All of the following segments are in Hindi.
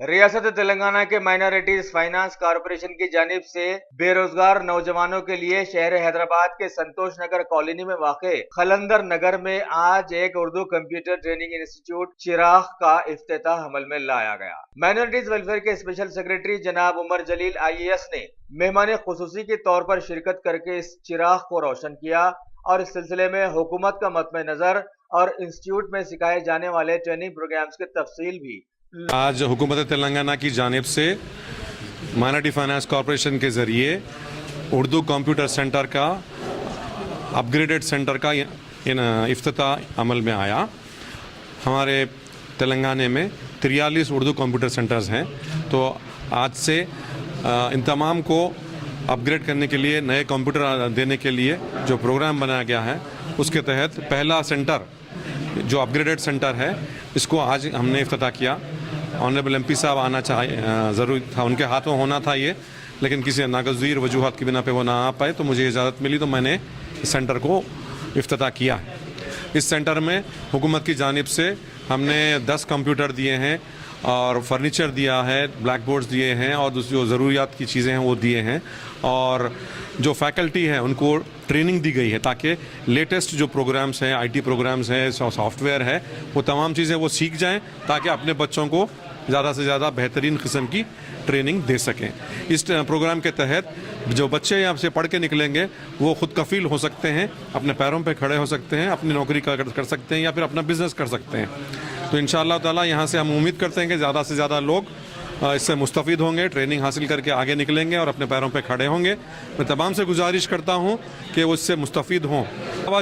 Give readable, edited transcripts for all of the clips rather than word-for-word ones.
रियासत तेलंगाना के माइनॉरिटीज फाइनेंस कॉर्पोरेशन की जानिब से बेरोजगार नौजवानों के लिए शहर हैदराबाद के संतोष नगर कॉलोनी में वाक़े खलंदर नगर में आज एक उर्दू कंप्यूटर ट्रेनिंग इंस्टीट्यूट चिराग का इफ्तिताह अमल में लाया गया। माइनॉरिटीज वेलफेयर के स्पेशल सेक्रेटरी जनाब उमर जलील IAS ने मेहमान खुसूसी के तौर पर शिरकत करके इस चिराग को रोशन किया और इस सिलसिले में हुकूमत का मद्देनजर और इंस्टीट्यूट में सिखाए जाने वाले ट्रेनिंग प्रोग्राम्स की तफसील भी आज हुकूमत तेलंगाना की जानिब से माइनॉरिटी फाइनेंस कॉरपोरेशन के ज़रिए उर्दू कंप्यूटर सेंटर का अपग्रेडेड सेंटर का इफ्तिताह अमल में आया। हमारे तेलंगाना में 43 उर्दू कंप्यूटर सेंटर्स हैं, तो आज से इन तमाम को अपग्रेड करने के लिए, नए कंप्यूटर देने के लिए जो प्रोग्राम बनाया गया है, उसके तहत पहला सेंटर जो अपग्रेडेड सेंटर है, इसको आज हमने इफ्तिताह किया। ऑनरेबल MP साहब आना ज़रूरी था, उनके हाथ में होना था ये, लेकिन किसी नागज़ीर वजूहात की बिना पे वो ना आ पाए, तो मुझे इजाज़त मिली तो मैंने इस सेंटर को इफ्तिताह किया है। इस सेंटर में हुकूमत की जानिब से हमने 10 कंप्यूटर दिए हैं और फर्नीचर दिया है, ब्लैक बोर्ड्स दिए हैं और जो ज़रूरियात की चीज़ें हैं वो दिए हैं, और जो फैकल्टी है उनको ट्रेनिंग दी गई है ताकि लेटेस्ट जो प्रोग्राम्स हैं, IT प्रोग्राम्स हैं, सॉफ्टवेयर है, वो तमाम चीज़ें वो सीख जाएं ताकि अपने बच्चों को ज़्यादा से ज़्यादा बेहतरीन किस्म की ट्रेनिंग दे सकें। इस प्रोग्राम के तहत जो बच्चे यहाँ से पढ़ के निकलेंगे वो खुद कफ़ील हो सकते हैं, अपने पैरों पे खड़े हो सकते हैं, अपनी नौकरी कर सकते हैं या फिर अपना बिज़नेस कर सकते हैं। तो इंशाअल्लाह ताला यहाँ से हम उम्मीद करते हैं कि ज़्यादा से ज़्यादा लोग इससे मुस्तफ़ीद होंगे, ट्रेनिंग हासिल करके आगे निकलेंगे और अपने पैरों पे खड़े होंगे। मैं तमाम से गुजारिश करता हूँ कि वो इससे मुस्तफ़ीद हों।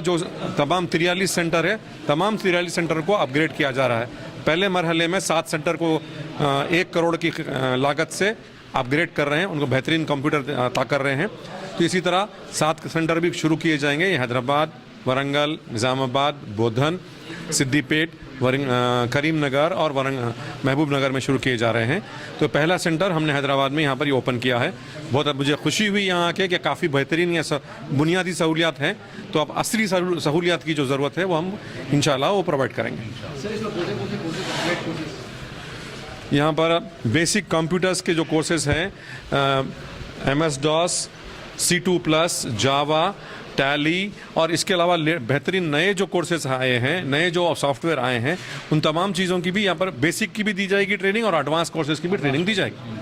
जो तमाम 43 सेंटर है, तमाम 43 सेंटर को अपग्रेड किया जा रहा है। पहले मरहले में 7 सेंटर को 1 करोड़ की लागत से अपग्रेड कर रहे हैं, उनको बेहतरीन कंप्यूटर अता कर रहे हैं। तो इसी तरह 7 सेंटर भी शुरू किए जाएंगे। ये हैदराबाद, वरंगल, निज़ामाबाद, बोधन, सिद्दीपेट, करीम नगर और महबूब नगर में शुरू किए जा रहे हैं। तो पहला सेंटर हमने हैदराबाद में यहाँ पर ही ओपन किया है। बहुत मुझे खुशी हुई यहाँ आके कि काफ़ी बेहतरीन ये बुनियादी सहूलियात हैं। तो अब असली सहूलियात की जो ज़रूरत है वो हम इंशाल्लाह वो प्रोवाइड करेंगे। यहाँ पर बेसिक कंप्यूटर्स के जो कोर्सेज़ हैं, MS-DOS, C2+, जावा, टैली और इसके अलावा बेहतरीन नए जो कोर्सेज आए हैं, नए जो सॉफ्टवेयर आए हैं, उन तमाम चीज़ों की भी यहाँ पर बेसिक की भी दी जाएगी ट्रेनिंग और एडवांस कोर्सेज की भी ट्रेनिंग दी जाएगी।